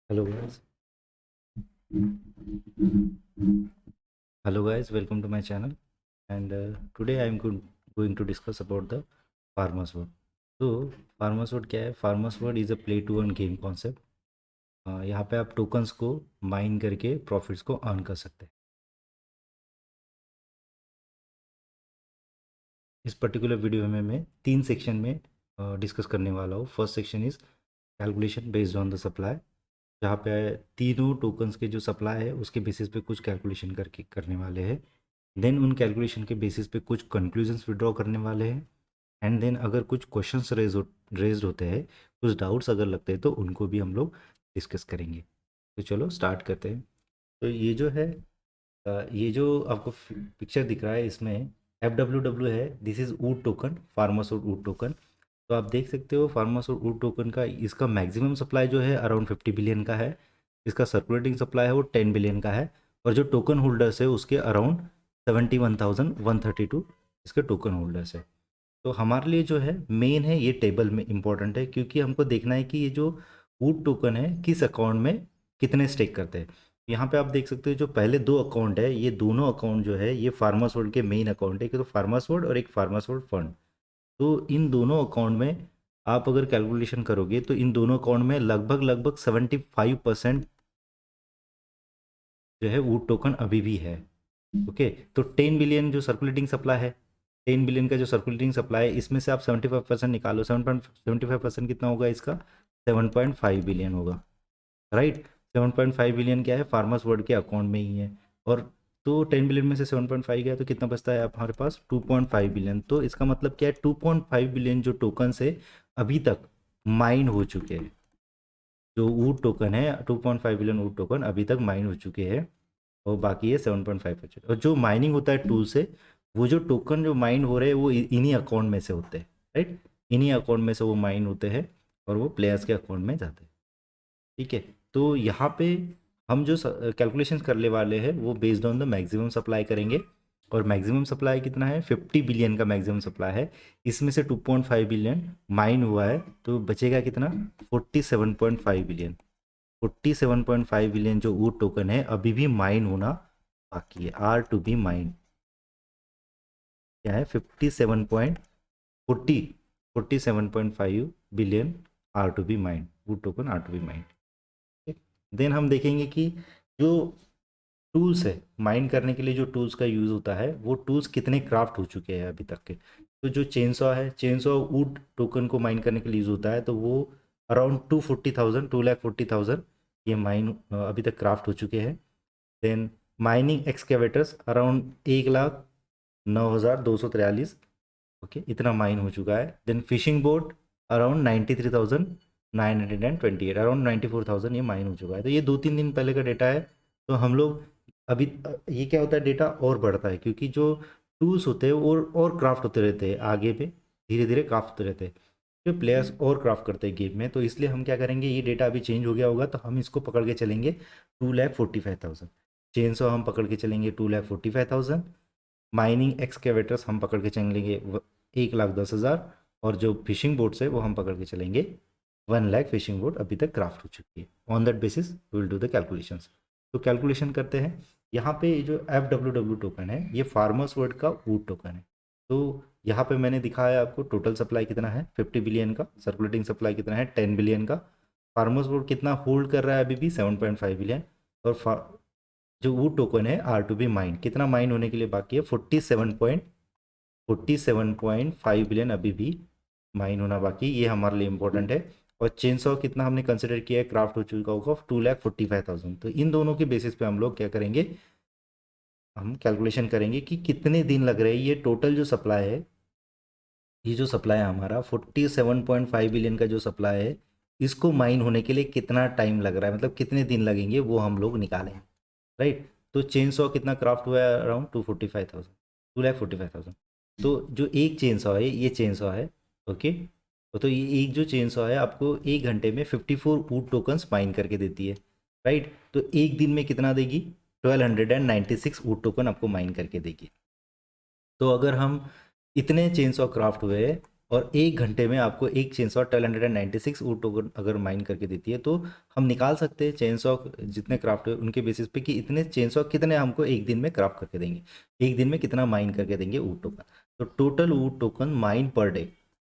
Hello guys. Hello guys, welcome to my channel. And today I am going to discuss about the Farmers World. तो Farmers World क्या है? Farmers World is a play to earn game concept. यहाँ पे आप tokens को mine करके profits को earn कर सकते हैं. इस पर्टिकुलर वीडियो में मैं 3 सेक्शन में डिस्कस करने वाला हूँ. First section is calculation based on the supply, जहाँ पे तीनों टोकन्स के जो सप्लाई है उसके बेसिस पे कुछ कैलकुलेशन करके करने वाले हैं. देन उन कैलकुलेशन के बेसिस पे कुछ कंक्लूजन्स विड्रॉ करने वाले हैं. एंड देन अगर कुछ क्वेश्चंस रेज्ड होते हैं, कुछ डाउट्स अगर लगते हैं तो उनको भी हम लोग डिस्कस करेंगे. तो चलो स्टार्ट करते हैं. तो ये जो है ये जो आपको पिक्चर दिख रहा है इसमें FWW है. दिस इज़ वुड टोकन, फार्मासूट वुड टोकन. तो आप देख सकते हो फार्मासूट वुड टोकन का इसका मैक्सिमम सप्लाई जो है अराउंड 50 बिलियन का है. इसका सर्कुलेटिंग सप्लाई है वो 10 बिलियन का है. और जो टोकन होल्डर्स है उसके अराउंड 71,132 इसके टोकन होल्डर्स है. तो हमारे लिए जो है मेन है ये टेबल में इम्पोर्टेंट है, क्योंकि हमको देखना है कि ये जो वुड टोकन है किस अकाउंट में कितने स्टेक करते हैं. यहाँ पे आप देख सकते हो जो पहले दो अकाउंट है, ये दोनों अकाउंट जो है ये फार्मर्स वर्ल्ड के मेन अकाउंट है. कि तो फार्मर्स वर्ल्ड और एक फार्मर्स वर्ल्ड फंड. तो इन दोनों अकाउंट में आप अगर कैलकुलेशन करोगे तो इन दोनों अकाउंट में लगभग लगभग 75% जो है वुड टोकन अभी भी है. ओके. तो 10 बिलियन जो सर्कुलेटिंग सप्लाई है, 10 बिलियन का जो सर्कुलेटिंग सप्लाई है, इसमें से आप 75% निकालो. 7.75% कितना होगा इसका? 7.5 बिलियन होगा. राइट. 7.5 बिलियन क्या है? फार्मर्स वर्ल्ड के अकाउंट में ही है. और तो 10 बिलियन में से 7.5 गया तो कितना बचता है हमारे पास? 2.5 बिलियन. तो इसका मतलब क्या है? 2.5 बिलियन जो टोकन से अभी तक माइन हो चुके हैं. जो वुड टोकन है 2.5 बिलियन वुड टोकन अभी तक माइन हो चुके हैं. और बाकी है 7.5%. और जो माइनिंग होता है टूल से, वो जो टोकन जो माइन हो रहे हैं वो इन्हीं अकाउंट में से होते हैं. राइट. इन्हीं अकाउंट में से वो माइन होते हैं और वो प्लेयर्स के अकाउंट में जाते हैं. ठीक है. तो यहाँ पे हम जो कैलकुलेशन करने वाले हैं वो based on the maximum supply करेंगे. और मैक्सिमम सप्लाई कितना है? 50 बिलियन का मैक्सिमम सप्लाई है. इसमें से 2.5 बिलियन माइन हुआ है तो बचेगा कितना? 47.5 बिलियन. 47.5 बिलियन जो वुड टोकन है अभी भी माइन होना बाकी है. आर टू बी माइन क्या है? 47.5 billion are to be mine. Wood token are to be mine. Then हम देखेंगे कि जो टूल्स है माइन करने के लिए, जो टूल्स का यूज़ होता है वो टूल्स कितने क्राफ्ट हो चुके हैं अभी तक के. तो जो चेनसॉ है, चेनसॉ वुड टोकन को माइन करने के लिए यूज़ होता है, तो वो अराउंड 2,40,000 ये माइन अभी तक क्राफ्ट हो चुके हैं. Then mining excavators around 1,09,243. Okay, इतना माइन हो चुका है. Then fishing boat around 93,928, around 94,000 ये माइन हो चुका है. तो ये 2-3 दिन पहले का डेटा है. तो हम लोग अभी ये क्या होता है, डेटा और बढ़ता है क्योंकि जो टूल्स होते हैं वो और क्राफ्ट होते रहते हैं आगे पे, धीरे धीरे क्राफ्ट होते रहते हैं. तो प्लेयर्स और क्राफ्ट करते हैं गेम में. तो इसलिए हम क्या करेंगे, ये डेटा अभी चेंज हो गया होगा तो हम इसको पकड़ के चलेंगे 2,45,000. चेनसॉ हम पकड़ के चलेंगे 2,45,000. माइनिंग एक्सकेवेटर्स हम पकड़ के चलेंगे 1,10,000. और जो फिशिंग बोट्स है वो हम पकड़ के चलेंगे 1,00,000 फिशिंग बोट अभी तक क्राफ्ट हो चुकी है. On that basis we will do the calculations. तो कैलकुलेशन करते हैं. यहाँ पे जो FWW टोकन है ये फार्मर्स वर्ल्ड का वुड टोकन है. तो यहाँ पे मैंने दिखाया आपको टोटल सप्लाई कितना है 50 बिलियन का, सर्कुलेटिंग सप्लाई कितना है 10 बिलियन का. फार्मर्स वर्ल्ड कितना होल्ड कर रहा है अभी भी? 7.5 बिलियन. और जो वुड टोकन है आर टू बी माइन, कितना माइन होने के लिए बाकी है? 47.5 बिलियन अभी भी माइन होना बाकी. ये हमारे लिए इंपॉर्टेंट है. और चेनसॉ कितना हमने कंसिडर किया है क्राफ्ट हो चुका होगा? 2,45,000. तो इन दोनों के बेसिस पे हम लोग क्या करेंगे, हम कैलकुलेशन करेंगे कि कितने दिन लग रहे हैं. ये टोटल जो सप्लाई है, ये जो सप्लाई है हमारा 47.5 बिलियन का जो सप्लाई है, इसको माइन होने के लिए कितना टाइम लग रहा है, मतलब कितने दिन लगेंगे वो हम लोग निकालेंगे. राइट. तो चेनसॉ कितना क्राफ्ट हुआ है? अराउंड 2,45,000. तो जो एक चेनसॉ है, ये चेनसॉ है. ओके. तो ये एक जो चेनसॉ है आपको 1 घंटे में 54 वुड टोकन्स माइन करके देती है. राइट. तो एक दिन में कितना देगी? 1,296 वुड टोकन आपको माइन करके देगी. तो अगर हम इतने चेन्स ऑफ क्राफ्ट हुए और 1 घंटे में आपको एक चेनसॉ 1296 वुड टोकन अगर माइन करके देती है, तो हम निकाल सकते हैं चेनसॉ जितने क्राफ्ट है उनके बेसिस पे कि इतने चेनसॉ कितने हमको एक दिन में क्राफ्ट करके देंगे, एक दिन में कितना माइन करके देंगे वुड टोकन। तो total would token mine per day,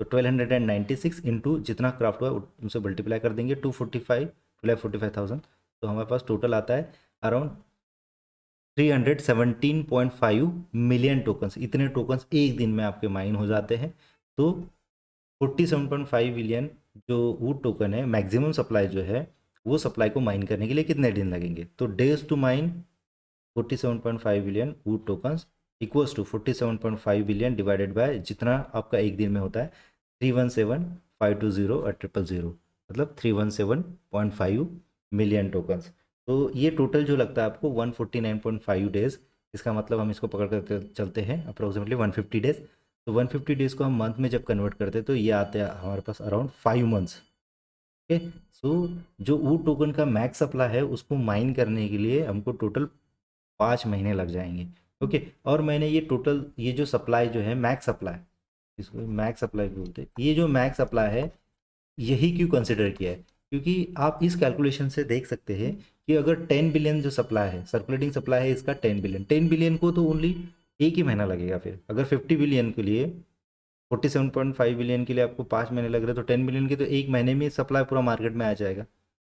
तो 1296 इंटू जितना क्राफ्ट हुआ उनसे मल्टीप्लाई कर देंगे 245,000, तो हमारे पास टोटल आता है अराउंड 317.5 मिलियन टोकन्स। इतने टोकन्स एक दिन में आपके माइन हो जाते हैं। तो 47.5 बिलियन जो वुड टोकन है, मैक्सिमम सप्लाई जो है, वो सप्लाई को माइन करने के लिए कितने दिन लगेंगे? तो days to mine 47.5 billion wood tokens equals to 47.5 billion divided by जितना आपका एक दिन में होता है 317,520 और 000, मतलब 317.5 मिलियन टोकन्स। तो ये टोटल जो लगता है आपको 149.5 डेज, इसका मतलब हम इसको पकड़ कर चलते हैं अप्रोक्सीमेटली 150 डेज। तो 150 डेज को हम मंथ में जब कन्वर्ट करते हैं तो ये आते हैं हमारे पास अराउंड 5 मंथ्स। ओके, सो जो वुड टोकन का मैक्स सप्लाई है उसको माइन करने के लिए हमको टोटल 5 महीने लग जाएंगे। ओके, और मैंने ये टोटल ये जो सप्लाई जो है मैक्स सप्लाई, इसको मैक्स सप्लाई भी बोलते हैं, ये जो मैक्स सप्लाई है यही क्यों कंसिडर किया है? क्योंकि आप इस कैलकुलेशन से देख सकते हैं कि अगर 10 बिलियन जो सप्लाई है, सर्कुलेटिंग सप्लाई है इसका 10 बिलियन को तो ओनली एक ही महीना लगेगा। फिर अगर 50 बिलियन के लिए 47.5 बिलियन के लिए आपको 5 महीने लग रहे हैं, तो 10 बिलियन के तो एक महीने में सप्लाई पूरा मार्केट में आ जाएगा।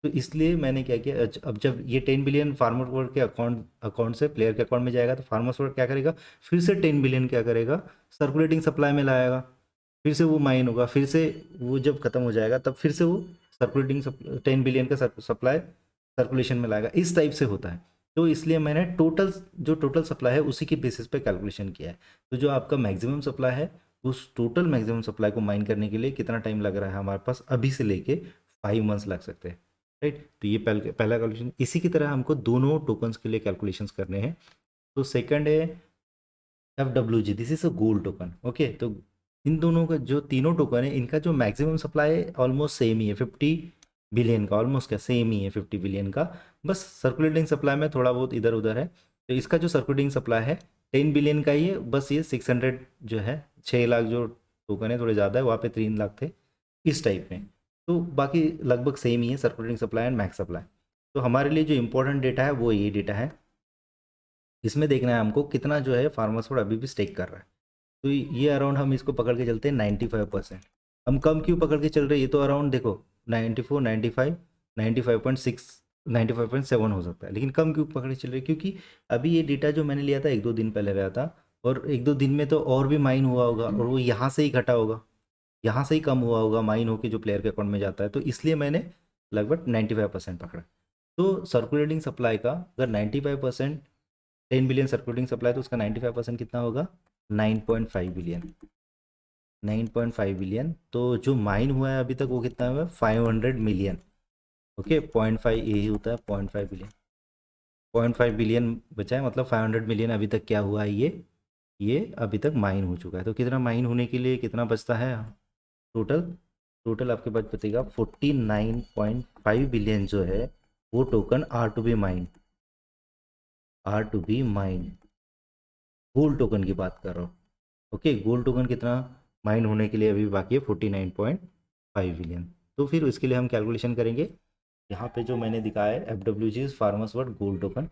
तो इसलिए मैंने क्या किया, अब जब ये 10 बिलियन फार्मर वर्ल्ड के अकाउंट अकाउंट से प्लेयर के अकाउंट में जाएगा, तो फार्मर्स वर्ल्ड क्या करेगा, फिर से 10 बिलियन क्या करेगा, सर्कुलेटिंग सप्लाई में लाएगा, फिर से वो माइन होगा, फिर से वो जब खत्म हो जाएगा तब फिर से वो सर्कुलेटिंग 10 बिलियन का सप्लाई सर्कुलेशन में लाएगा। इस टाइप से होता है। तो इसलिए मैंने टोटल सप्लाई है उसी के बेसिस पे कैलकुलेशन किया है। तो जो आपका मैक्सिमम सप्लाई है, उस टोटल मैक्सिमम सप्लाई को माइन करने के लिए कितना टाइम लग रहा है हमारे पास, अभी से लेके 5 मंथ्स लग सकते हैं। राइट, तो ये पहला कैलकुलेशन। इसी की तरह हमको दोनों टोकन्स के लिए कैलकुलेशंस करने हैं। तो सेकंड है FWG, this is a gold token. Okay, तो इन दोनों का जो तीनों टोकन है इनका जो मैक्सिमम सप्लाई है ऑलमोस्ट सेम ही है, 50 बिलियन का, ऑलमोस्ट क्या सेम ही है 50 बिलियन का। बस सर्कुलेटिंग सप्लाई में थोड़ा बहुत इधर उधर है। तो इसका जो सर्कुलेटिंग सप्लाई है 10 बिलियन का ही है, बस ये 600 जो है 6 लाख जो टोकन है थोड़े ज़्यादा है, वहाँ पे 3 लाख थे इस टाइप में। तो बाकी लगभग सेम ही है circulating supply and max supply. तो हमारे लिए जो इंपॉर्टेंट डेटा है वो ये डेटा है। इसमें देखना है हमको कितना जो है फार्मर्स फूड अभी भी स्टेक कर रहा है। तो ये अराउंड हम इसको पकड़ के चलते हैं 95%। हम कम क्यों पकड़ के चल रहे हैं? ये तो अराउंड देखो 94, 95, 95.6, 95.7 हो सकता है, लेकिन कम क्यों पकड़ के चल रहे हैं? क्योंकि अभी ये डेटा जो मैंने लिया था 1-2 दिन पहले रहा था, और 1-2 दिन में तो और भी माइन हुआ होगा और वो यहाँ से ही घटा होगा, यहाँ से ही कम हुआ होगा माइन होकर जो प्लेयर के अकाउंट में जाता है। तो इसलिए मैंने लगभग 95% पकड़ा। तो सर्कुलेटिंग सप्लाई का अगर 95%, 10 बिलियन सर्कुलेटिंग सप्लाई, तो उसका 95% कितना होगा? 9.5 बिलियन। 9.5 बिलियन। तो जो माइन हुआ है अभी तक वो कितना हुआ है? 500 मिलियन। ओके, 0.5 यही होता है 0.5 बिलियन। 0.5 बिलियन बचा है, मतलब 500 मिलियन अभी तक क्या हुआ है, ये अभी तक माइन हो चुका है। तो कितना माइन होने के लिए कितना बचता है टोटल? टोटल आपके पास बचेगा 49.5 बिलियन जो है वो token are to be mine gold token की बात कर रहा हूँ। ओके, गोल्ड टोकन कितना माइन होने के लिए अभी बाकी है? 49.5 बिलियन। तो फिर उसके लिए हम कैलकुलेशन करेंगे। यहाँ पे जो मैंने दिखाया है FWG farmers word gold token,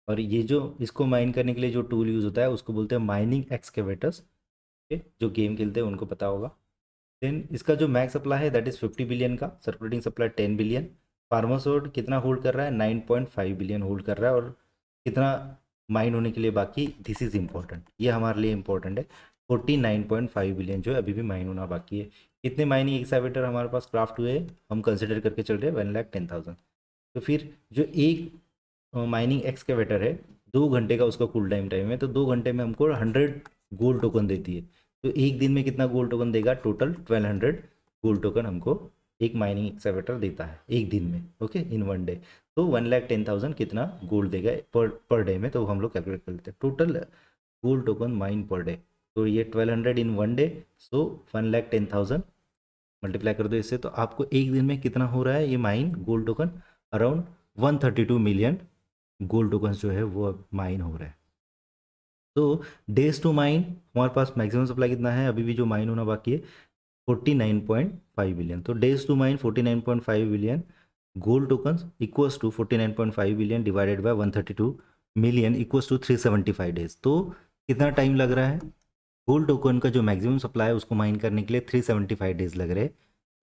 और ये जो इसको माइन करने के लिए जो टूल यूज़ होता है उसको बोलते हैं माइनिंग एक्सकेवेटर्स। ओके, जो गेम खेलते हैं उनको पता होगा। देन इसका जो मैक्स सप्लाई है दैट इज़ 50 बिलियन का, circulating supply 10 billion. Farmers word कितना होल्ड कर रहा है? 9.5 बिलियन होल्ड कर रहा है। और कितना माइन होने के लिए बाकी? दिस इज़ इम्पोर्टेंट, ये हमारे लिए इम्पोर्टेंट है। 49.5 बिलियन जो है अभी भी माइन होना बाकी है। कितने माइनिंग एक्सावेटर हमारे पास क्राफ्ट हुए हम कंसिडर करके चल रहे हैं? 1,10,000। तो फिर जो एक माइनिंग एक्सकेवेटर है 2 घंटे का उसका कूल टाइम है, तो 2 घंटे में हमको 100 गोल्ड टोकन देती है। तो एक दिन में कितना गोल्ड टोकन देगा? टोटल 1200 गोल्ड टोकन हमको एक माइनिंग एक्सकेवेटर देता है एक दिन में। ओके, इन 1 डे। तो 1,10,000 कितना गोल्ड देगा पर डे में? तो हम लोग कैलकुलेट कर लेते हैं total gold token mine per day. तो ये 1200 इन 1 डे, सो 1,10,000 मल्टीप्लाई कर दो इससे, तो आपको एक दिन में कितना हो रहा है ये mine gold token? Around 132 million gold tokens जो है वो अब माइन हो रहा है। तो डेज टू माइन हमारे पास मैक्सिमम सप्लाई कितना है अभी भी जो माइन होना बाकी है? 49.5 बिलियन। तो days to mine 49.5 billion, gold tokens equals to 49.5 billion divided by 132 million equals to 375 days. तो कितना टाइम लग रहा है? गोल्ड टोकन का जो मैक्सिमम सप्लाई है उसको माइन करने के लिए 375 डेज लग रहे हैं।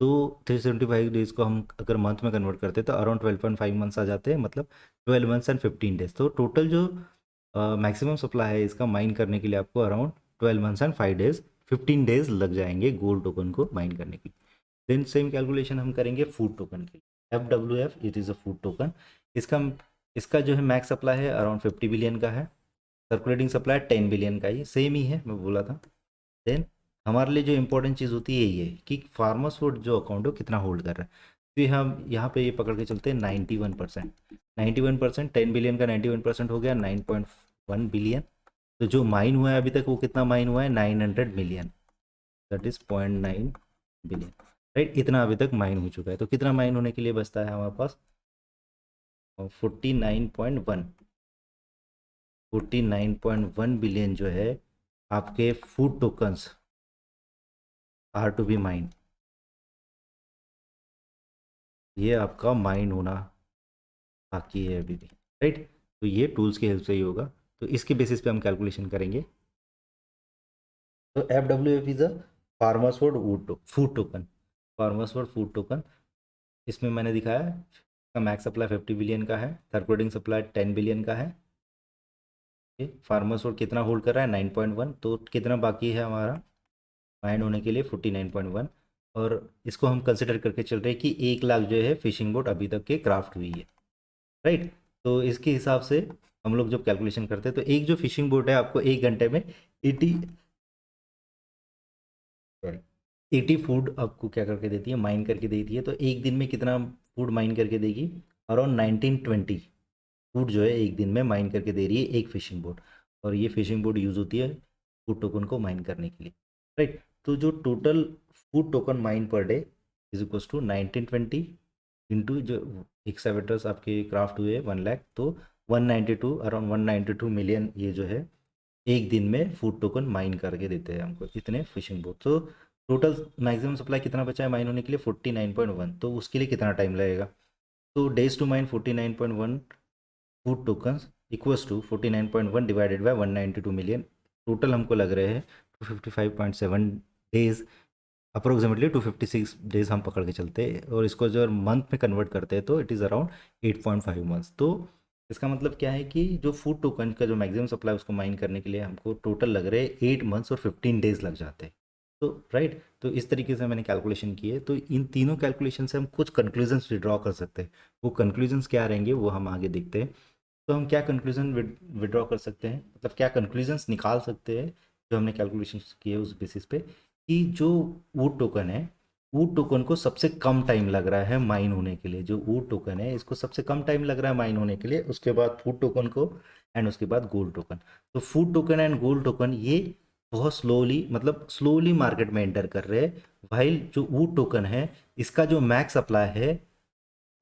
तो 375 डेज को हम अगर मंथ में कन्वर्ट करते हैं तो अराउंड 12.5 मंथ्स आ जाते हैं, मतलब 12 मंथ्स एंड 15 डेज। तो टोटल जो मैक्सिमम सप्लाई है इसका माइन करने के लिए आपको around 12 months and 5 days 15 days लग जाएंगे गोल्ड टोकन को माइन करने के लिए। देन सेम कैलकुलेशन हम करेंगे फूड टोकन के लिए। FWF it is a food token. इसका इसका जो है मैक्स सप्लाई है अराउंड 50 बिलियन का है, सर्कुलेटिंग सप्लाई 10 बिलियन का ही सेम ही है, मैं बोला था। देन हमारे लिए जो इंपॉर्टेंट चीज़ होती है यही है कि फार्मर्स फूड जो अकाउंट है वो कितना होल्ड कर रहा है। तो हम यहाँ पे ये पकड़ के चलते हैं 91%। 91%, 10 बिलियन का 91% हो गया 9.1 बिलियन। तो जो माइन हुआ है अभी तक वो कितना माइन हुआ है? 900 million, that is 0.9 billion. Right, इतना अभी तक माइन हो चुका है। तो कितना माइन होने के लिए बचता है हमारे पास? 49.1 49.1 बिलियन जो है आपके food tokens are to be mine. ये आपका माइन होना बाकी है अभी भी। राइट, तो ये टूल्स की हेल्प से ही होगा। तो इसके बेसिस पे हम कैलकुलेशन करेंगे। तो FWF is a farmers word food token. Farmers word food token, इसमें मैंने दिखाया है का मैक्स सप्लाई 50 बिलियन का है, सर्कुलेटिंग सप्लाई 10 बिलियन का है। फार्मर्स वर्ड कितना होल्ड कर रहा है? 9.1। तो कितना बाकी है हमारा माइंड होने के लिए? 49.1। और इसको हम कंसिडर करके चल रहे हैं कि 1 लाख जो है फिशिंग बोट अभी तक के क्राफ्ट हुई है। राइट, तो इसके हिसाब से हम लोग जब कैलकुलेशन करते हैं तो एक जो फिशिंग बोट है आपको 1 घंटे में 80 फूड आपको क्या करके देती है? माइन करके देती है। तो एक दिन में कितना फूड माइन करके देगी? अराउंड 1920 फूड जो है एक दिन में माइन करके दे रही है एक फिशिंग बोट। और ये फिशिंग बोट यूज़ होती है फूड टोकन को माइन करने के लिए। राइट, तो जो total food token mine per day is equals to 1920 into जो एक्सावेटर्स आपके क्राफ्ट हुए 1 लाख, तो 192 अराउंड 192 मिलियन ये जो है एक दिन में फूड टोकन माइन करके देते हैं हमको इतने फिशिंग बोट। तो टोटल मैक्सिमम सप्लाई कितना बचा है माइन होने के लिए? 49.1। तो उसके लिए कितना टाइम लगेगा? तो days to mine 49.1 food tokens equals to 49.1 divided by 192 million. Total हमको लग रहे हैं 255.7 डेज, अप्रोक्सीमेटली 256 डेज हम पकड़ के चलते हैं। और इसको जो मंथ में कन्वर्ट करते हैं तो इट इज़ अराउंड 8.5 मंथ्स। तो इसका मतलब क्या है कि जो फूड टोकन का जो मैक्सिमम सप्लाई उसको माइन करने के लिए हमको टोटल लग रहे हैं 8 मंथ्स और 15 डेज लग जाते हैं। तो राइट, तो इस तरीके से मैंने कैलकुलेशन की है। तो इन तीनों कैलकुलेशन से हम कुछ कंक्लूजन्स विड्रॉ कर सकते हैं। वो कंक्लूजन्स क्या रहेंगे वो हम आगे देखते हैं। तो हम क्या कंक्लूजन विड्रॉ कर सकते हैं, मतलब क्या कंक्लूजन्स निकाल सकते हैं जो हमने कैलकुलेशन किए उस बेसिस पे, कि जो वुड टोकन है, वुड टोकन को सबसे कम टाइम लग रहा है माइन होने के लिए। जो वुड टोकन है इसको सबसे कम टाइम लग रहा है माइन होने के लिए, उसके बाद फूड टोकन को, एंड उसके बाद गोल्ड टोकन। तो food token and gold token ये बहुत स्लोली, मतलब स्लोली मार्केट में एंटर कर रहे हैं। वाइल जो वुड टोकन है इसका जो मैक्स सप्लाई है,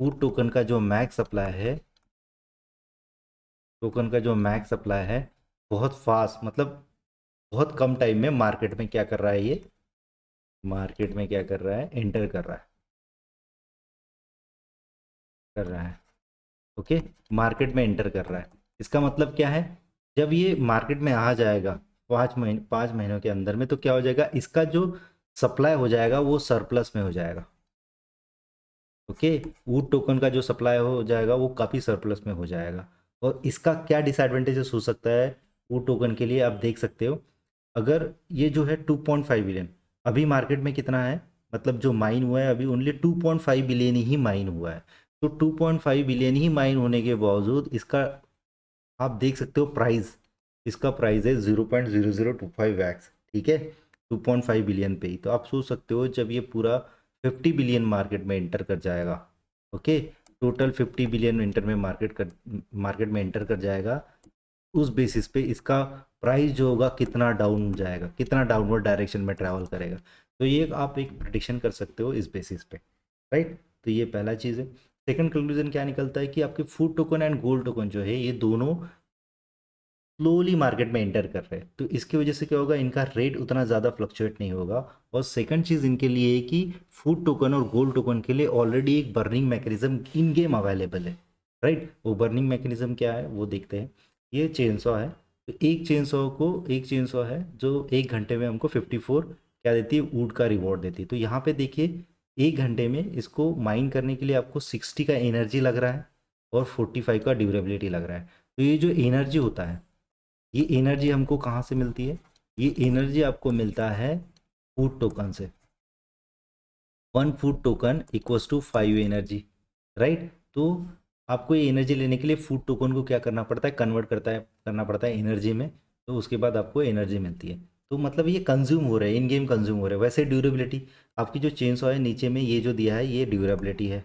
वुड टोकन का जो मैक्स सप्लाई है, टोकन का जो मैक्स सप्लाई है बहुत फास्ट, मतलब बहुत कम टाइम में मार्केट में क्या कर रहा है? ये मार्केट में क्या कर रहा है? एंटर कर रहा है। ओके, मार्केट में एंटर कर रहा है। इसका मतलब क्या है? जब ये मार्केट में आ जाएगा 5 महीनों के अंदर में, तो क्या हो जाएगा? इसका जो सप्लाई हो जाएगा वो सरप्लस में हो जाएगा। ओके, वुड टोकन का जो सप्लाई हो जाएगा वो काफ़ी सरप्लस में हो जाएगा। और इसका क्या डिसएडवांटेजेस हो सकता है वुड टोकन के लिए, आप देख सकते हो। अगर ये जो है 2.5 बिलियन, अभी मार्केट में कितना है, मतलब जो माइन हुआ है अभी ओनली 2.5 बिलियन ही माइन हुआ है। तो 2.5 बिलियन ही माइन होने के बावजूद इसका आप देख सकते हो प्राइस, इसका प्राइस है 0.0025x। ठीक है, 2.5 बिलियन पे ही। तो आप सोच सकते हो जब ये पूरा 50 बिलियन मार्केट में एंटर कर जाएगा, ओके, टोटल 50 बिलियन मार्केट में एंटर कर जाएगा, उस बेसिस पे इसका प्राइस जो होगा कितना डाउन जाएगा, कितना डाउनवर्ड डायरेक्शन में ट्रैवल करेगा। तो ये आप एक प्रिडिक्शन कर सकते हो इस बेसिस पे। राइट, तो ये पहला चीज़ है। सेकंड कंक्लूजन क्या निकलता है कि आपके food token and gold token जो है ये दोनों स्लोली मार्केट में एंटर कर रहे हैं, तो इसकी वजह से क्या होगा, इनका रेट उतना ज़्यादा फ्लक्चुएट नहीं होगा। और सेकंड चीज़ इनके लिए है कि फूड टोकन और गोल्ड टोकन के लिए ऑलरेडी एक burning mechanism in game available है, राइट। वो बर्निंग मैकेनिज्म क्या है वो देखते हैं। ये चेनसॉ है, तो एक चेनसॉ है जो 1 घंटे में हमको 54 क्या देती है, वुड का रिवॉर्ड देती है। तो यहाँ पे देखिए 1 घंटे में इसको माइन करने के लिए आपको 60 का एनर्जी लग रहा है और 45 का ड्यूरेबिलिटी लग रहा है। तो ये जो एनर्जी होता है, ये एनर्जी हमको कहाँ से मिलती है, ये एनर्जी आपको मिलता है फूड टोकन से। 1 food token equals to 5 energy, right. तो आपको ये एनर्जी लेने के लिए फूड टोकन को क्या करना पड़ता है, कन्वर्ट करना पड़ता है एनर्जी में, तो उसके बाद आपको एनर्जी मिलती है। तो मतलब ये कंज्यूम हो रहा है, इन गेम कंज्यूम हो रहा है। वैसे ड्यूरेबिलिटी आपकी जो चेनसॉ है नीचे में ये जो दिया है ये ड्यूरेबिलिटी है,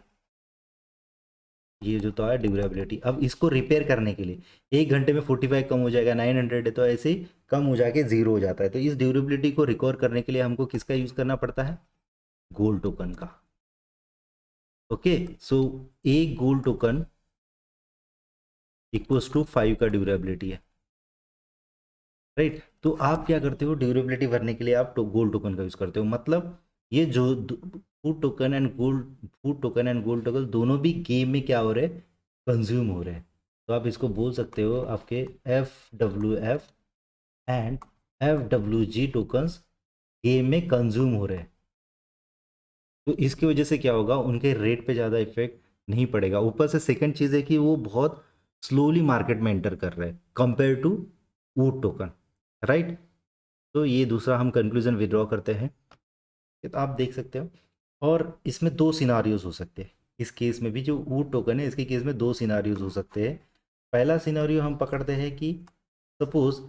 ये जो तो है ड्यूरेबिलिटी। अब इसको रिपेयर करने के लिए 1 घंटे में 45 कम हो जाएगा, 900 है तो ऐसे ही कम हो जाके 0 हो जाता है। तो इस ड्यूरेबिलिटी को रिकवर करने के लिए हमको किसका यूज़ करना पड़ता है, गोल्ड टोकन का। ओके, सो एक गोल्ड टोकन इक्वल्स टू 5 का ड्यूरेबिलिटी है, राइट। तो आप क्या करते हो, ड्यूरेबिलिटी भरने के लिए आप गोल्ड टोकन का यूज़ करते हो। मतलब ये जो food token and gold token दोनों भी गेम में क्या हो रहे हैं, कंज्यूम हो रहे हैं। तो आप इसको बोल सकते हो आपके FWF and FWG tokens game में कंज्यूम हो रहे हैं। तो इसकी वजह से क्या होगा, उनके रेट पे ज़्यादा इफेक्ट नहीं पड़ेगा। ऊपर से सेकंड चीज़ है कि वो बहुत स्लोली मार्केट में एंटर कर रहे हैं compare to wood token, right. तो ये दूसरा हम कंक्लूजन विड्रॉ करते हैं। ये तो आप देख सकते हो। और इसमें 2 सिनारियोज हो सकते हैं। इस केस में भी जो वूड टोकन है इसके केस में 2 सिनारियोज हो सकते हैं। पहला सिनारियो हम पकड़ते हैं कि सपोज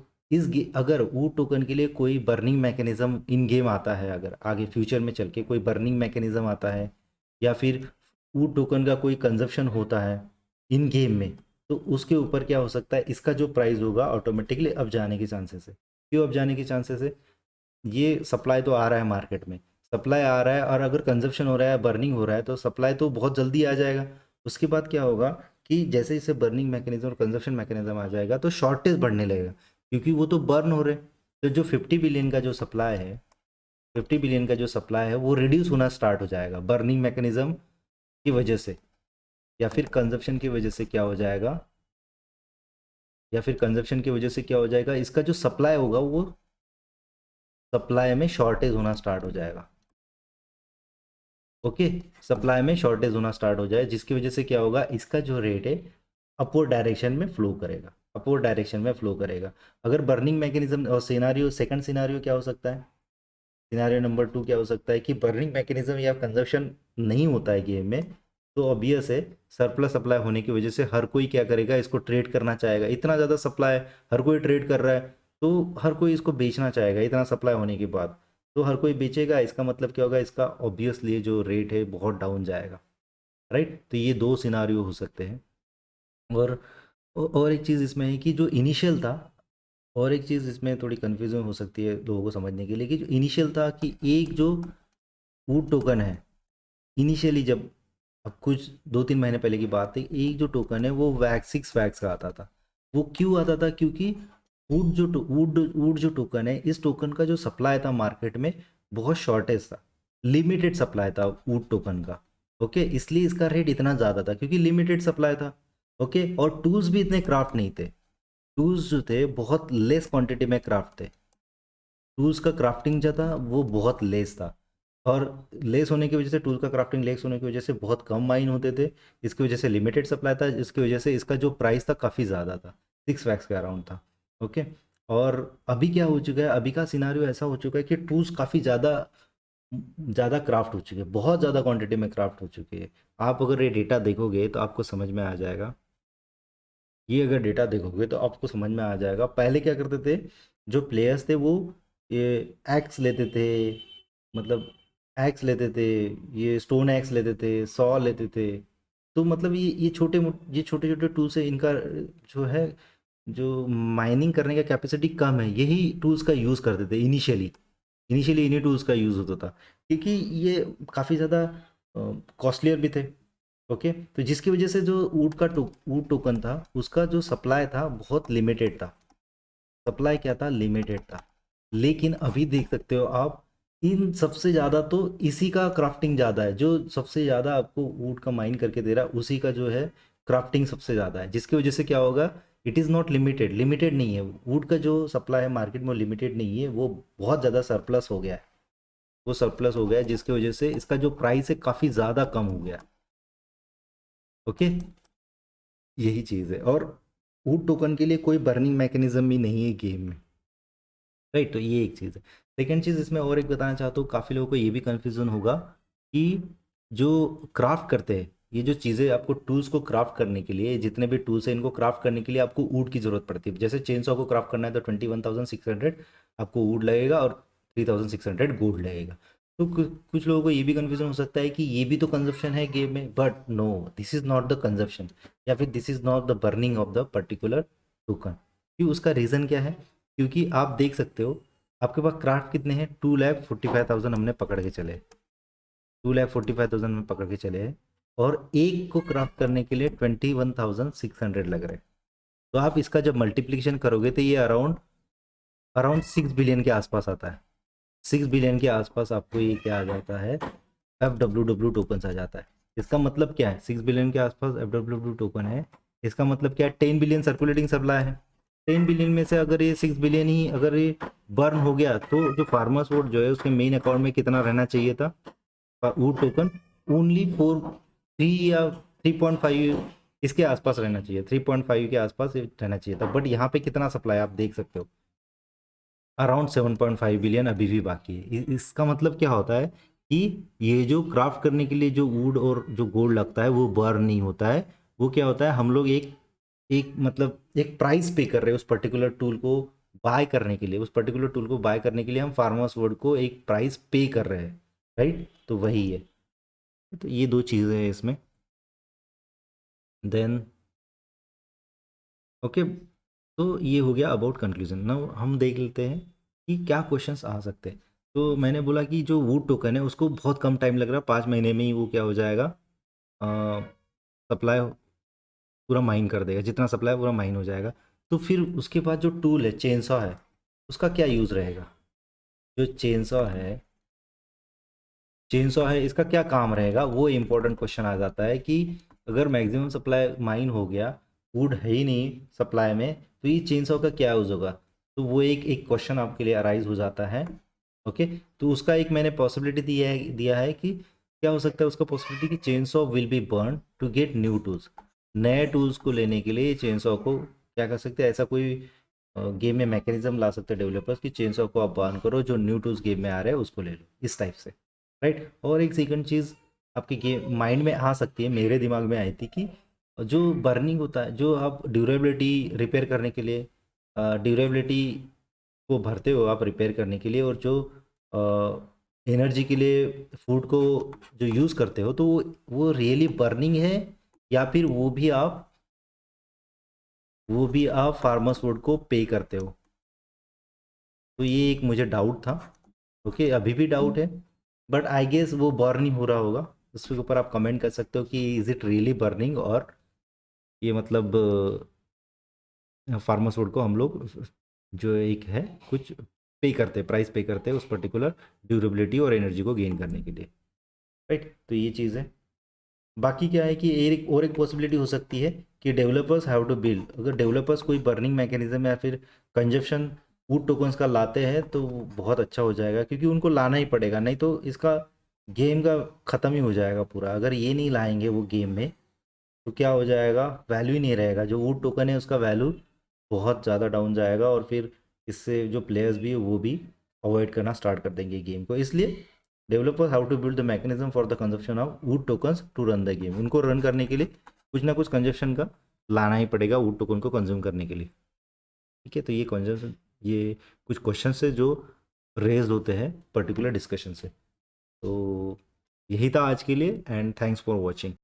अगर वूड टोकन के लिए कोई बर्निंग मैकेनिज्म इन गेम आता है, अगर आगे फ्यूचर में चल के कोई बर्निंग मैकेनिज्म आता है, या फिर वूड टोकन का कोई कंजप्शन होता है इन गेम में, तो उसके ऊपर क्या हो सकता है, इसका जो प्राइस होगा ऑटोमेटिकली अप जाने के चांसेस है। क्यों अप जाने के चांसेस है, ये सप्लाई तो आ रहा है मार्केट में, सप्लाई आ रहा है, और अगर कंजप्शन हो रहा है, बर्निंग हो रहा है, तो सप्लाई तो बहुत जल्दी आ जाएगा। उसके बाद क्या होगा कि जैसे जैसे बर्निंग मैकेनिज्म और कंजप्शन मैकेनिज्म आ जाएगा तो शॉर्टेज बढ़ने लगेगा, क्योंकि वो तो बर्न हो रहे हैं। तो जो 50 बिलियन का जो सप्लाई है, 50 बिलियन का जो सप्लाई है वो रिड्यूस होना स्टार्ट हो जाएगा बर्निंग मैकेनिज्म की वजह से, या फिर कंजप्शन की वजह से क्या हो जाएगा, या फिर कंजप्शन की वजह से क्या हो जाएगा, इसका जो सप्लाई होगा वो सप्लाई में शॉर्टेज होना स्टार्ट हो जाएगा। ओके, सप्लाई में शॉर्टेज होना स्टार्ट हो जाए, जिसकी वजह से क्या होगा, इसका जो रेट है अपवर्ड डायरेक्शन में फ्लो करेगा, अपवर्ड डायरेक्शन में फ्लो करेगा। अगर बर्निंग मैकेनिज्म और सिनारियो, सेकंड सिनारियो क्या हो सकता है, सिनारियो नंबर 2 क्या हो सकता है कि बर्निंग मैकेनिज्म या कंजप्शन नहीं होता है गेम में, तो ऑब्वियस है सरप्लस सप्लाई होने की वजह से हर कोई क्या करेगा, इसको ट्रेड करना चाहेगा। इतना ज़्यादा सप्लाई है, हर कोई ट्रेड कर रहा है, तो हर कोई इसको बेचना चाहेगा इतना सप्लाई होने के बाद। तो हर कोई बेचेगा, इसका मतलब क्या होगा, इसका ऑब्वियसली जो रेट है बहुत डाउन जाएगा, राइट। तो ये 2 सिनारियो हो सकते हैं। और और एक चीज़ इसमें है कि जो इनिशियल था, और एक चीज़ इसमें थोड़ी कन्फ्यूजन हो सकती है लोगों को समझने के लिए, कि जो इनिशियल था कि एक जो वूड टोकन है, इनिशियली जब, अब कुछ 2-3 महीने पहले की बात है, एक जो टोकन है वो वैक्स 6 वैक्स का आता था। वो क्यों आता था, क्योंकि वुड जो टोकन है, इस टोकन का जो सप्लाई था मार्केट में बहुत शॉर्टेज था, लिमिटेड सप्लाई था वुड टोकन का। ओके, इसलिए इसका रेट इतना ज़्यादा था क्योंकि लिमिटेड सप्लाई था। ओके, और टूल्स भी इतने क्राफ्ट नहीं थे, टूल्स जो थे बहुत लेस क्वांटिटी में क्राफ्ट थे, टूल्स का क्राफ्टिंग जो था वो बहुत लेस था। और लेस होने की वजह से, टूल का क्राफ्टिंग लेस होने की वजह से बहुत कम माइन होते थे, इसकी वजह से लिमिटेड सप्लाई था, इसकी वजह से इसका जो प्राइस था काफ़ी ज़्यादा था, 6 वैक्स के अराउंड था। ओके, और अभी क्या हो चुका है, अभी का सिनारियो ऐसा हो चुका है कि टूल्स काफ़ी ज़्यादा ज़्यादा क्राफ्ट हो चुके हैं, बहुत ज़्यादा क्वांटिटी में क्राफ्ट हो चुके हैं। आप अगर ये डेटा देखोगे तो आपको समझ में आ जाएगा, ये अगर डेटा देखोगे तो आपको समझ में आ जाएगा। पहले क्या करते थे जो प्लेयर्स थे, वो ये एक्स लेते थे, मतलब एक्स लेते थे, ये स्टोन एक्स लेते थे, सॉ लेते थे। तो मतलब ये छोटे छोटे टूल्स है, इनका जो है, जो माइनिंग करने का कैपेसिटी कम है, यही टूल्स का यूज़ करते थे इनिशियली। इनिशियली इन्हीं टूल्स का यूज़ होता था, क्योंकि ये काफ़ी ज़्यादा कॉस्टलियर भी थे। ओके, तो जिसकी वजह से जो वुड टोकन था उसका जो सप्लाई था बहुत लिमिटेड था। सप्लाई क्या था, लिमिटेड था। लेकिन अभी देख सकते हो आप, इन सबसे ज़्यादा तो इसी का क्राफ्टिंग ज़्यादा है, जो सबसे ज़्यादा आपको वुड का माइन करके दे रहा है उसी का जो है क्राफ्टिंग सबसे ज़्यादा है, जिसकी वजह से क्या होगा, it is not limited, limited नहीं है वुड का जो सप्लाई है मार्केट में, लिमिटेड नहीं है, वो बहुत ज़्यादा सरप्लस हो गया है, वो सरप्लस हो गया है, जिसकी वजह से इसका जो प्राइस है काफ़ी ज़्यादा कम हो गया है। ओके, यही चीज़ है। और वुड टोकन के लिए कोई बर्निंग मैकेनिज्म भी नहीं है गेम में, राइट। तो ये एक चीज़ है। सेकेंड चीज़ इसमें और एक बताना चाहता हूँ, काफ़ी लोगों को ये भी कन्फ्यूज़न होगा कि जो क्राफ्ट करते हैं, ये जो चीज़ें आपको टूल्स को क्राफ्ट करने के लिए, जितने भी टूल्स हैं इनको क्राफ्ट करने के लिए आपको वुड की ज़रूरत पड़ती है। जैसे चेन सॉ को क्राफ्ट करना है तो 21,600 आपको वुड लगेगा और 3,600 गोल्ड लगेगा। तो कुछ लोगों को ये भी कन्फ्यूजन हो सकता है कि ये भी तो कंजप्शन है गेम में, but no, this is not the consumption, या फिर this is not the burning of the particular token. क्यों, उसका रीज़न क्या है, क्योंकि आप देख सकते हो आपके पास क्राफ्ट कितने हैं, 2,45,000 हमने पकड़ के चले, 2,45,000 में पकड़ के चले हैं, और एक को क्राफ्ट करने के लिए 21,600 लग रहे हैं। तो आप इसका जब मल्टीप्लिकेशन करोगे तो ये अराउंड अराउंड 6 बिलियन के आसपास आता है। 6 बिलियन के आसपास आपको ये क्या आ जाता है, FWW टोकन आ जाता है। इसका मतलब क्या है, 6 बिलियन के आसपास FWW टोकन है, इसका मतलब क्या है, 10 बिलियन सर्कुलेटिंग सप्लाई है। 10 बिलियन में से अगर ये 6 बिलियन ही अगर ये बर्न हो गया, तो जो फार्मर्स वोट जो है उसके मेन अकाउंट में कितना रहना चाहिए था, वुड टोकन ओनली 3 या 3.5 इसके आसपास रहना चाहिए, 3.5 के आसपास रहना चाहिए था। बट यहाँ पे कितना सप्लाई आप देख सकते हो, अराउंड 7.5 बिलियन अभी भी बाकी है। इसका मतलब क्या होता है कि ये जो क्राफ्ट करने के लिए जो वुड और जो गोल्ड लगता है वो बर्न नहीं होता है, वो क्या होता है, हम लोग एक एक मतलब एक प्राइस पे कर रहे हैं उस पर्टिकुलर टूल को बाय करने के लिए, उस पर्टिकुलर टूल को बाय करने के लिए हम फार्मर्स वर्ड को एक प्राइस पे कर रहे हैं, राइट। तो वही है, तो ये दो चीज़ें हैं इसमें। देन ओके, तो ये हो गया अबाउट कंक्लूजन। नाउ हम देख लेते हैं कि क्या क्वेश्चंस आ सकते हैं। तो मैंने बोला कि जो वुड टोकन है उसको बहुत कम टाइम लग रहा है, 5 महीने में ही वो क्या हो जाएगा, सप्लाई पूरा माइन कर देगा, जितना सप्लाई पूरा माइन हो जाएगा। तो फिर उसके बाद जो टूल है चेनसॉ है, उसका क्या यूज़ रहेगा, जो चेनसॉ है इसका क्या काम रहेगा, वो इम्पोर्टेंट क्वेश्चन आ जाता है कि अगर मैक्सिमम सप्लाई माइन हो गया, वुड है ही नहीं सप्लाई में, तो ये चेनसॉ का क्या यूज़ होगा। तो वो एक एक क्वेश्चन आपके लिए अराइज हो जाता है। ओके, तो उसका एक मैंने पॉसिबिलिटी दिया है कि क्या हो सकता है उसका पॉसिबिलिटी कि chainsaw will be burn to get new tools, नए टूल्स को लेने के लिए चेनसॉ को क्या कर सकते हैं, ऐसा कोई गेम में मैकेनिज्म ला सकते हैं डेवलपर्स कि चेनसॉ को आप बर्न करो, जो न्यू टूल्स गेम में आ रहे हैं उसको ले लो, इस टाइप से, राइट। और एक सेकंड चीज़ आपके गेम माइंड में आ सकती है, मेरे दिमाग में आई थी कि जो बर्निंग होता है, जो आप ड्यूरेबिलिटी रिपेयर करने के लिए ड्यूरेबिलिटी को भरते हो आप रिपेयर करने के लिए, और जो एनर्जी के लिए फूड को जो यूज़ करते हो, तो वो रियली बर्निंग है, या फिर वो भी आप फार्मर्स फूड को पे करते हो। तो ये एक मुझे डाउट था। ओके, अभी भी डाउट है, बट आई गेस वो बर्न ही हो रहा होगा। उसके ऊपर आप कमेंट कर सकते हो कि इज़ इट रियली बर्निंग, और ये मतलब फार्मर्स फूड को हम लोग जो एक है कुछ पे करते हैं, प्राइस पे करते हैं उस पर्टिकुलर ड्यूरेबिलिटी और एनर्जी को गेन करने के लिए, राइट। तो ये चीज़ है। बाकी क्या है कि एक पॉसिबिलिटी हो सकती है कि डेवलपर्स हैव टू बिल्ड, अगर डेवलपर्स कोई बर्निंग मैकेनिज्म या फिर कंजप्शन वुड टोकन्स का लाते हैं तो वो बहुत अच्छा हो जाएगा, क्योंकि उनको लाना ही पड़ेगा, नहीं तो इसका गेम का ख़त्म ही हो जाएगा पूरा। अगर ये नहीं लाएंगे वो गेम में तो क्या हो जाएगा, वैल्यू ही नहीं रहेगा, जो वुड टोकन है उसका वैल्यू बहुत ज़्यादा डाउन जाएगा, और फिर इससे जो प्लेयर्स भी है वो भी अवॉइड करना स्टार्ट कर देंगे गेम को। इसलिए developers how to build the mechanism for the consumption of wood tokens to run the game, उनको रन करने के लिए कुछ ना कुछ कंजप्शन का लाना ही पड़ेगा वुड टोकन को कंज्यूम करने के लिए। ठीक है, तो ये कंजप्शन, ये कुछ क्वेश्चन है जो रेज होते हैं पर्टिकुलर डिस्कशन से। तो यही था आज के लिए, एंड थैंक्स फॉर वॉचिंग।